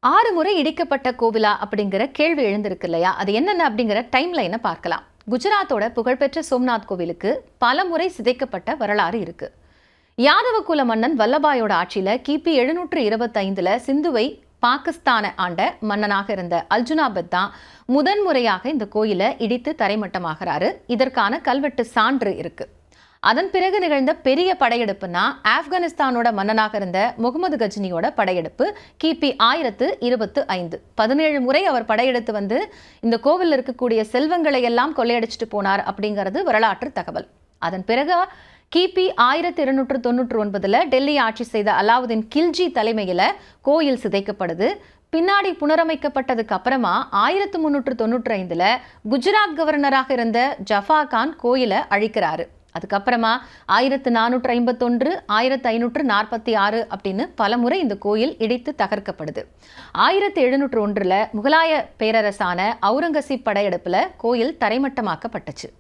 6 முறை இடிக்கப்பட்ட கோவிலா அப்படிங்கிற கேள்வி எழுந்திருக்கு இல்லையா? அது என்னென்ன அப்படிங்கிற டைம் லைனை பார்க்கலாம். குஜராத்தோட புகழ்பெற்ற சோம்நாத் கோவிலுக்கு பல முறை சிதைக்கப்பட்ட வரலாறு இருக்கு. யாதவ குல மன்னன் வல்லபாயோட ஆட்சியில கிபி 725ல சிந்துவை பாகிஸ்தானை ஆண்ட மன்னனாக இருந்த அல்ஜுனாபத் தான் முதன்முறையாக இந்த கோயிலை இடித்து தரைமட்டமாகிறாரு. இதற்கான கல்வெட்டு சான்று இருக்கு. அதன் பிறகு நிகழ்ந்த பெரிய படையெடுப்புனா ஆப்கானிஸ்தானோட மன்னனாக இருந்த முகமது கஜ்னியோட படையெடுப்பு கிபி 1025. 17 முறை அவர் படையெடுத்து வந்து இந்த கோவில் இருக்கக்கூடிய செல்வங்களை எல்லாம் கொள்ளையடிச்சிட்டு போனார் அப்படிங்கிறது வரலாற்று தகவல். அதன் பிறகு கிபி 1299ல டெல்லி ஆட்சி செய்த அலாவுதீன் கில்ஜி தலைமையில கோயில் சிதைக்கப்படுது. பின்னாடி புனரமைக்கப்பட்டதுக்கு அப்புறமா 1395ல குஜராத் கவர்னராக இருந்த ஜஃபா கான் கோயிலை அழிக்கிறாரு. அதுக்கப்புறமா 1451, 1546 அப்படின்னு பல முறை இந்த கோயில் இடித்து தகர்க்கப்படுது. 1701ல் முகலாய பேரரசான அவுரங்கசீப் படையெடுப்புல கோயில் தரைமட்டமாக்கப்பட்டுச்சு.